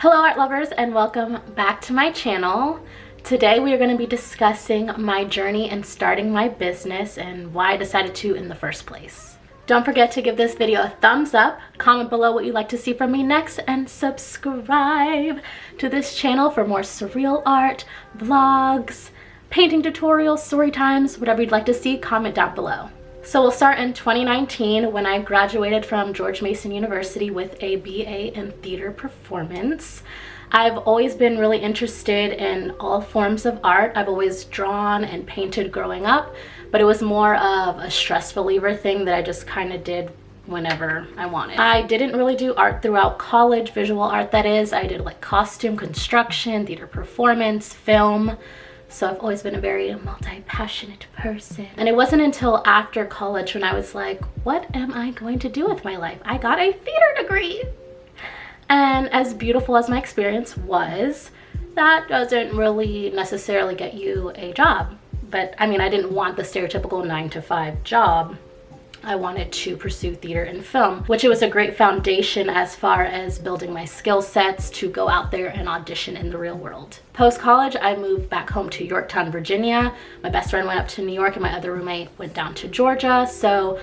Hello art lovers and welcome back to my channel. Today we are going to be discussing my journey in starting my business and why I decided to in the first place. Don't forget to give this video a thumbs up, comment below what you'd like to see from me next, and subscribe to this channel for more surreal art, vlogs, painting tutorials, story times, whatever you'd like to see, comment down below. So we'll start in 2019 when I graduated from George Mason University with a BA in theater performance. I've always been really interested in all forms of art. I've always drawn and painted growing up, but it was more of a stress reliever thing that I just kind of did whenever I wanted. I didn't really do art throughout college, visual art that is. I did like costume, construction, theater performance, film. So I've always been a very multi-passionate person. And it wasn't until after college when I was like, what am I going to do with my life? I got a theater degree. And as beautiful as my experience was, that doesn't really necessarily get you a job. But I mean, I didn't want the stereotypical 9-to-5 job. I wanted to pursue theater and film, which it was a great foundation as far as building my skill sets to go out there and audition in the real world. Post-college, I moved back home to Yorktown, Virginia. My best friend went up to New York and my other roommate went down to Georgia. So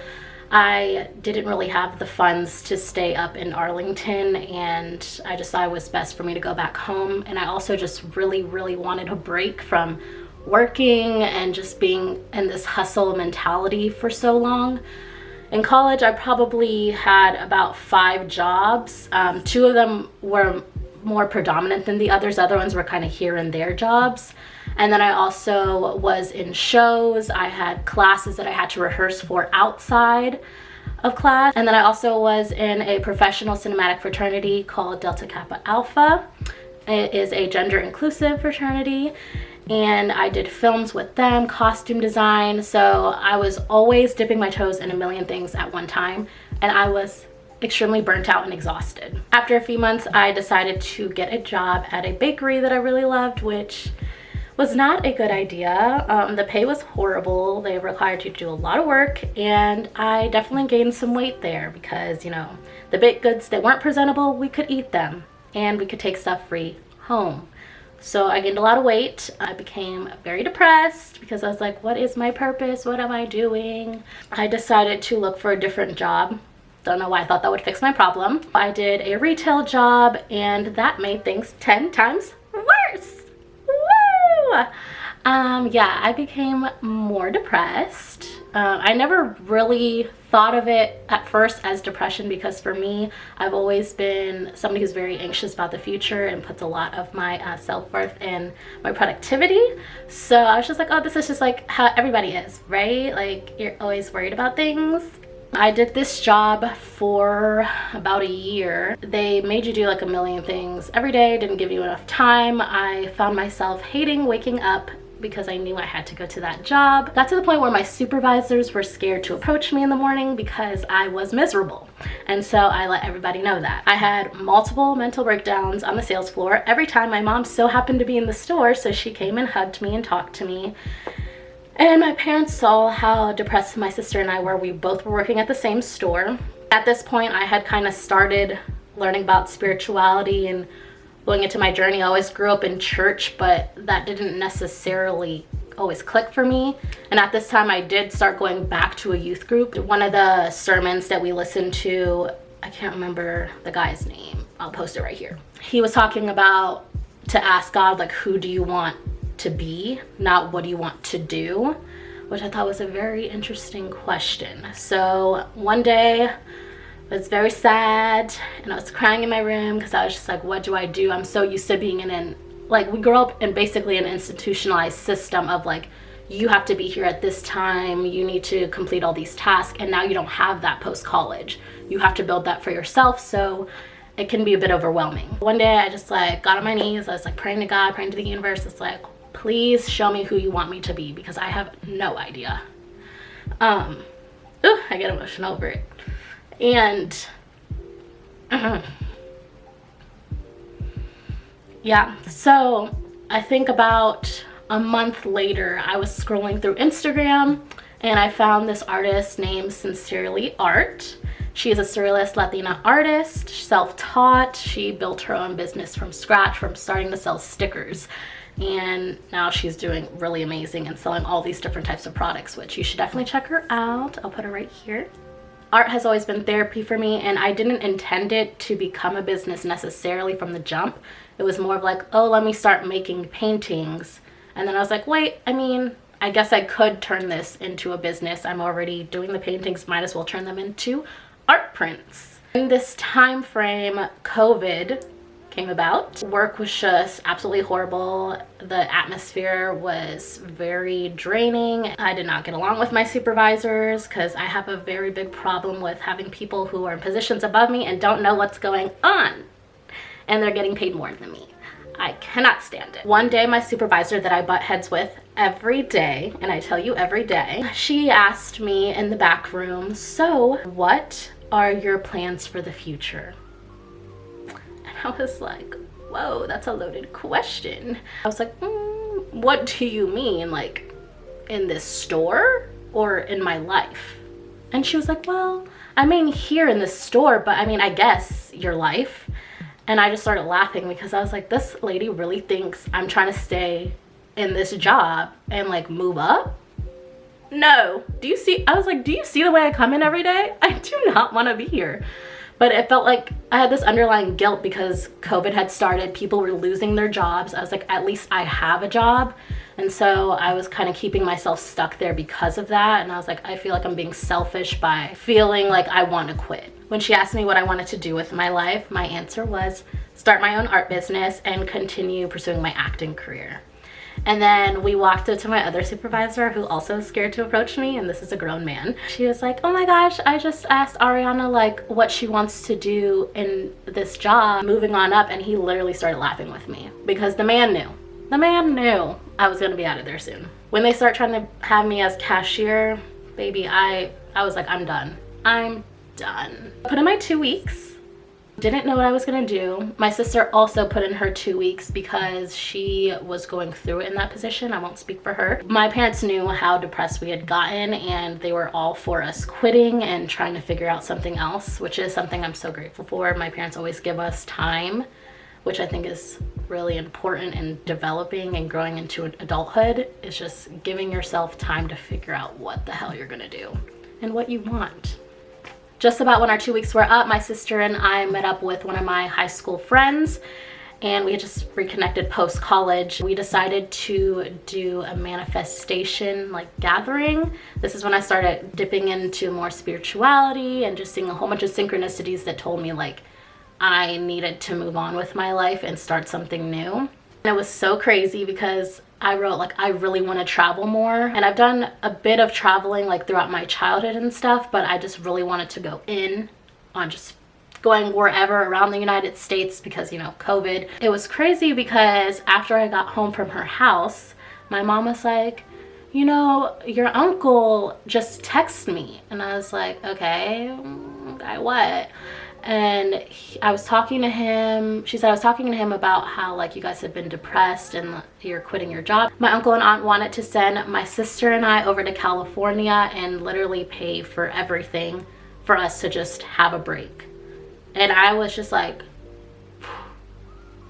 I didn't really have the funds to stay up in Arlington, and I just thought it was best for me to go back home. And I also just really wanted a break from working and just being in this hustle mentality for so long. In college, I probably had about 5 jobs. 2 of them were more predominant than the others. Other ones were kind of here and there jobs. And then I also was in shows. I had classes that I had to rehearse for outside of class. And then I also was in a professional cinematic fraternity called Delta Kappa Alpha. It is a gender inclusive fraternity. And I did films with them, costume design. So I was always dipping my toes in a million things at one time. And I was extremely burnt out and exhausted. After a few months, I decided to get a job at a bakery that I really loved, which was not a good idea. The pay was horrible. They required you to do a lot of work, and I definitely gained some weight there because, you know, the baked goods that weren't presentable, we could eat them and we could take stuff free home. So I gained a lot of weight. I became very depressed because I was like, what is my purpose? What am I doing? I decided to look for a different job. Don't know why I thought that would fix my problem. I did a retail job and that made things 10 times worse. Woo! Yeah, I became more depressed. I never really thought of it at first as depression because for me, I've always been somebody who's very anxious about the future and puts a lot of my self-worth in my productivity. So I was just like, oh, this is just like how everybody is, right? Like you're always worried about things. I did this job for about a year. They made you do like a million things every day, didn't give you enough time. I found myself hating waking up because I knew I had to go to that job. Got to the point where my supervisors were scared to approach me in the morning because I was miserable. And so I let everybody know that. I had multiple mental breakdowns on the sales floor every time my mom so happened to be in the store, so she came and hugged me and talked to me. And my parents saw how depressed my sister and I were. We both were working at the same store. At this point, I had kind of started learning about spirituality and going into my journey. I always grew up in church, but that didn't necessarily always click for me. And at this time, I did start going back to a youth group. One of the sermons that we listened to, I can't remember the guy's name. I'll post it right here. He was talking about to ask God, like, who do you want to be, not what do you want to do, which I thought was a very interesting question. So one day, I was very sad and I was crying in my room because I was just like, what do I do? I'm so used to being like, we grew up in basically an institutionalized system of like, you have to be here at this time, you need to complete all these tasks, and now you don't have that post-college. You have to build that for yourself, so it can be a bit overwhelming. One day I just like got on my knees, I was like praying to God, praying to the universe. It's like, please show me who you want me to be because I have no idea. I get emotional over it. And yeah, so I think about a month later, I was scrolling through Instagram and I found this artist named Sincerely Art. She is a surrealist Latina artist, self-taught. She built her own business from scratch, from starting to sell stickers. And now she's doing really amazing and selling all these different types of products, which you should definitely check her out. I'll put her right here. Art has always been therapy for me, and I didn't intend it to become a business necessarily from the jump. It was more of like, oh, let me start making paintings. And then I was like, wait, I mean, I guess I could turn this into a business. I'm already doing the paintings, might as well turn them into art prints. In this time frame, COVID came about. Work was just absolutely horrible. The atmosphere was very draining. I did not get along with my supervisors because I have a very big problem with having people who are in positions above me and don't know what's going on, and they're getting paid more than me. I cannot stand it. One day, my supervisor that I butt heads with every day, and I tell you every day, she asked me in the back room, so what are your plans for the future? And I was like, whoa, that's a loaded question. I was like, what do you mean? Like, in this store or in my life? And she was like, well, I mean here in this store, but I mean, I guess your life. And I just started laughing because I was like, this lady really thinks I'm trying to stay in this job and like move up? No. Do you see? I was like, do you see the way I come in every day? I do not want to be here. But it felt like I had this underlying guilt because COVID had started. People were losing their jobs. I was like, at least I have a job. And so I was kind of keeping myself stuck there because of that. And I was like, I feel like I'm being selfish by feeling like I want to quit. When she asked me what I wanted to do with my life, my answer was start my own art business and continue pursuing my acting career. And then we walked up to my other supervisor, who also is scared to approach me, and this is a grown man. She was like, oh my gosh, I just asked Arianna like what she wants to do in this job moving on up, and he literally started laughing with me because the man knew I was gonna be out of there soon. When they start trying to have me as cashier, baby, I was like, I'm done. Put in my 2 weeks. Didn't know what I was gonna do. My sister also put in her 2 weeks because she was going through it in that position. I won't speak for her. My parents knew how depressed we had gotten, and they were all for us quitting and trying to figure out something else, which is something I'm so grateful for. My parents always give us time, which I think is really important in developing and growing into adulthood. It's just giving yourself time to figure out what the hell you're gonna do and what you want. Just about when our 2 weeks were up, my sister and I met up with one of my high school friends, and we had just reconnected post-college. We decided to do a manifestation like gathering. This is when I started dipping into more spirituality and just seeing a whole bunch of synchronicities that told me like I needed to move on with my life and start something new. And it was so crazy because I wrote like I really want to travel more, and I've done a bit of traveling like throughout my childhood and stuff, but I just really wanted to go in on just going wherever around the United States because, you know, COVID. It was crazy because after I got home from her house, my mom was like, you know, your uncle just texted me, and I was like, okay, what? And I was talking to him. She said I was talking to him about how like you guys had been depressed and you're quitting your job. My uncle and aunt wanted to send my sister and I over to California and literally pay for everything for us to just have a break. And I was just like,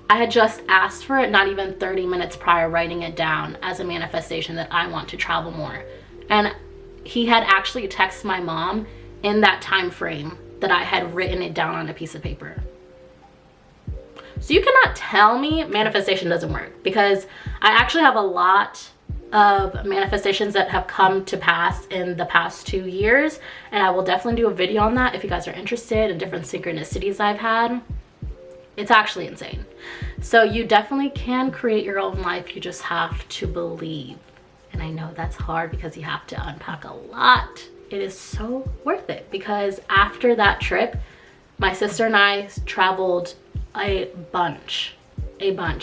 I had just asked for it not even 30 minutes prior, writing it down as a manifestation that I want to travel more. And he had actually texted my mom in that time frame that I had written it down on a piece of paper. So you cannot tell me manifestation doesn't work, because I actually have a lot of manifestations that have come to pass in the past 2 years, and I will definitely do a video on that if you guys are interested in different synchronicities I've had. It's actually insane. So you definitely can create your own life. You just have to believe. And I know that's hard because you have to unpack a lot. It is so worth it because after that trip, my sister and I traveled a bunch.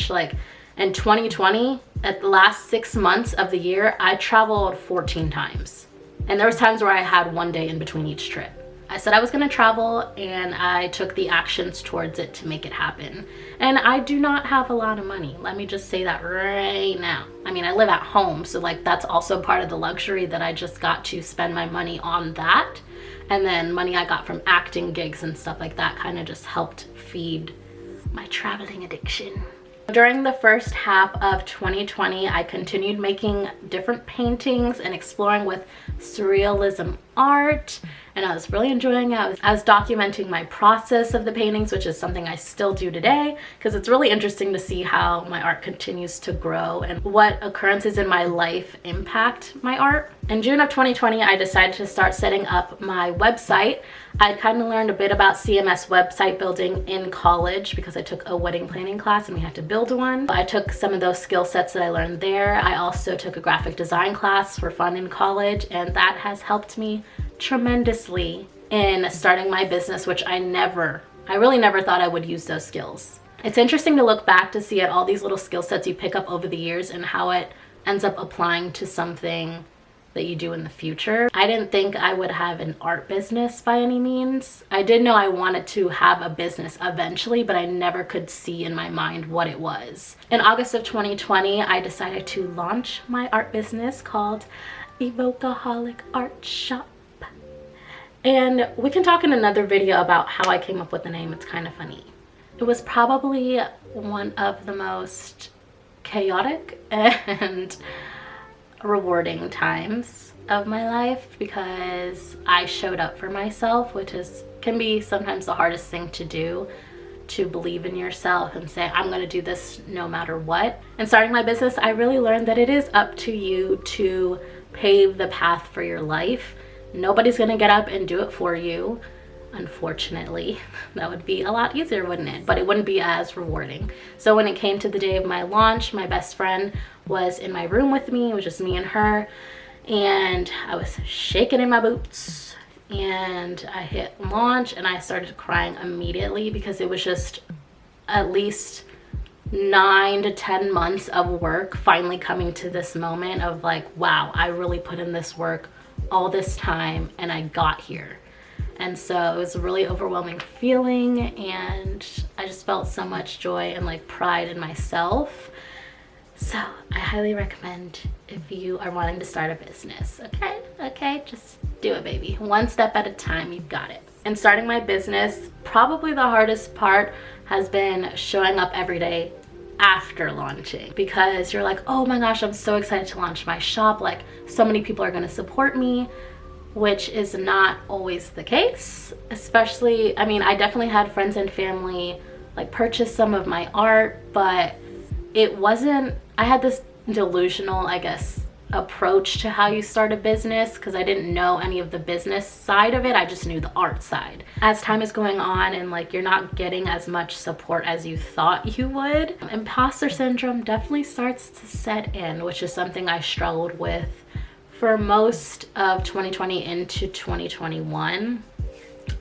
Like in 2020, at the last 6 months of the year, I traveled 14 times. And there was times where I had one day in between each trip. I said I was gonna travel, and I took the actions towards it to make it happen. And I do not have a lot of money. Let me just say that right now. I mean, I live at home, so like that's also part of the luxury that I just got to spend my money on that And then money I got from acting gigs and stuff like that kind of just helped feed my traveling addiction. During the first half of 2020, I continued making different paintings and exploring with surrealism art, and I was really enjoying it. I was documenting my process of the paintings, which is something I still do today, because it's really interesting to see how my art continues to grow and what occurrences in my life impact my art. In June of 2020, I decided to start setting up my website. I'd kind of learned a bit about CMS website building in college because I took a wedding planning class and we had to build one. I took some of those skill sets that I learned there. I also took a graphic design class for fun in college, and that has helped me tremendously in starting my business, which I really never thought I would use those skills. It's interesting to look back to see at all these little skill sets you pick up over the years and how it ends up applying to something that you do in the future. I didn't think I would have an art business by any means. I did know I wanted to have a business eventually, but I never could see in my mind what it was. In August of 2020, I decided to launch my art business called Evocaholic Art Shop. And we can talk in another video about how I came up with the name. It's kind of funny. It was probably one of the most chaotic and rewarding times of my life because I showed up for myself, which can be sometimes the hardest thing to do, to believe in yourself and say, I'm going to do this no matter what. And starting my business, I really learned that it is up to you to pave the path for your life. Nobody's going to get up and do it for you. Unfortunately, that would be a lot easier, wouldn't it? But it wouldn't be as rewarding. So when it came to the day of my launch, my best friend was in my room with me. It was just me and her, and I was shaking in my boots, and I hit launch and I started crying immediately because it was just at least 9 to 10 months of work finally coming to this moment of like, wow, I really put in this work all this time and I got here. And so it was a really overwhelming feeling, and I just felt so much joy and like pride in myself. So I highly recommend if you are wanting to start a business, okay, just do it, baby. One step at a time, you've got it. In starting my business, probably the hardest part has been showing up every day after launching, because you're like, oh my gosh, I'm so excited to launch my shop. Like, so many people are going to support me, which is not always the case. Especially, I mean, I definitely had friends and family like purchase some of my art, but it wasn't, I had this delusional, I guess, approach to how you start a business because I didn't know any of the business side of it. I just knew the art side. As time is going on and like you're not getting as much support as you thought you would, imposter syndrome definitely starts to set in, which is something I struggled with for most of 2020 into 2021.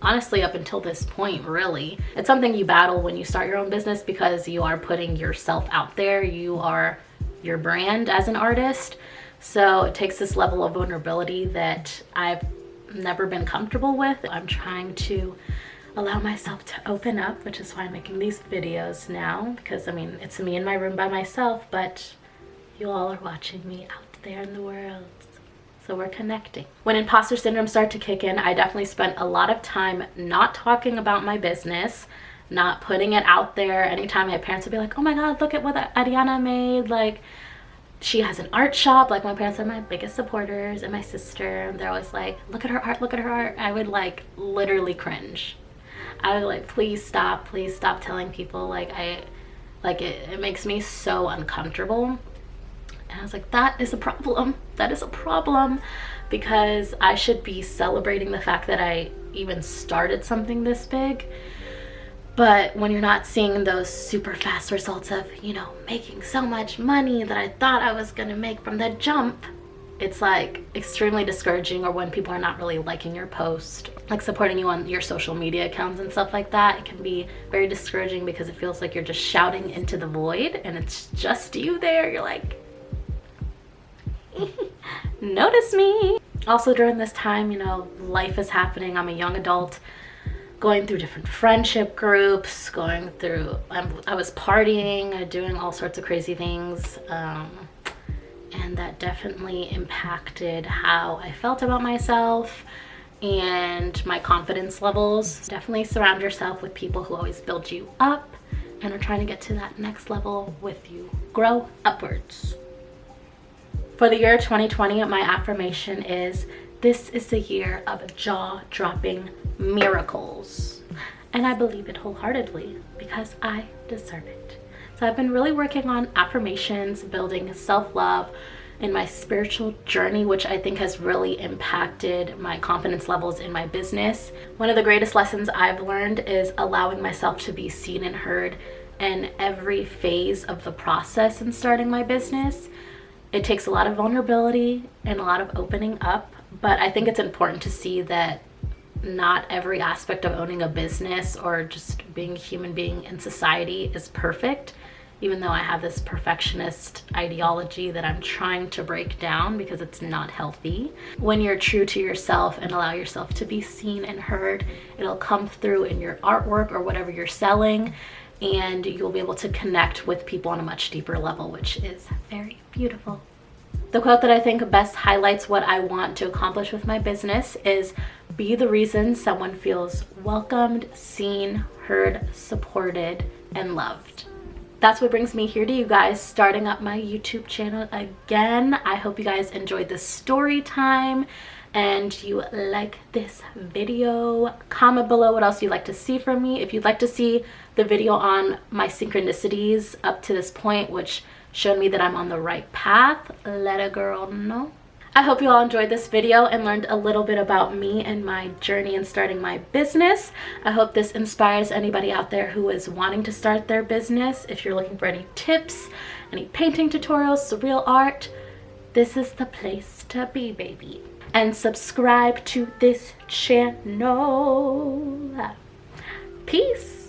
Honestly, up until this point, really. It's something you battle when you start your own business because you are putting yourself out there. You are your brand as an artist. So it takes this level of vulnerability that I've never been comfortable with. I'm trying to allow myself to open up, which is why I'm making these videos now, because I mean, it's me in my room by myself, but you all are watching me out there in the world. So we're connecting. When imposter syndrome started to kick in, I definitely spent a lot of time not talking about my business, not putting it out there. Anytime my parents would be like, oh my God, look at what Arianna made. Like, she has an art shop. Like, my parents are my biggest supporters, and my sister. They're always like, look at her art, look at her art. I would like literally cringe. I would like, please stop telling people. Like, it makes me so uncomfortable. And I was like, that is a problem. That is a problem, because I should be celebrating the fact that I even started something this big. But when you're not seeing those super fast results of, you know, making so much money that I thought I was gonna make from the jump, it's like extremely discouraging. Or when people are not really liking your post, like supporting you on your social media accounts and stuff like that, it can be very discouraging because it feels like you're just shouting into the void and it's just you there. You're like, notice me. Also during this time, you know, life is happening. I'm a young adult going through different friendship groups, I was partying, doing all sorts of crazy things, and that definitely impacted how I felt about myself and my confidence levels. Definitely surround yourself with people who always build you up and are trying to get to that next level with you. Grow upwards. For the year 2020, my affirmation is, this is the year of jaw-dropping miracles. And I believe it wholeheartedly because I deserve it. So I've been really working on affirmations, building self-love in my spiritual journey, which I think has really impacted my confidence levels in my business. One of the greatest lessons I've learned is allowing myself to be seen and heard in every phase of the process in starting my business. It takes a lot of vulnerability and a lot of opening up, but I think it's important to see that not every aspect of owning a business or just being a human being in society is perfect. Even though I have this perfectionist ideology that I'm trying to break down because it's not healthy. When you're true to yourself and allow yourself to be seen and heard, it'll come through in your artwork or whatever you're selling, and you'll be able to connect with people on a much deeper level, which is very beautiful. The quote that I think best highlights what I want to accomplish with my business is, be the reason someone feels welcomed, seen, heard, supported, and loved. That's what brings me here to you guys, starting up my YouTube channel again. I hope you guys enjoyed this story time and you like this video. Comment below what else you'd like to see from me. If you'd like to see the video on my synchronicities up to this point, which showed me that I'm on the right path, let a girl know. I hope you all enjoyed this video and learned a little bit about me and my journey in starting my business. I hope this inspires anybody out there who is wanting to start their business. If you're looking for any tips, any painting tutorials, surreal art, this is the place to be, baby. And subscribe to this channel. Peace.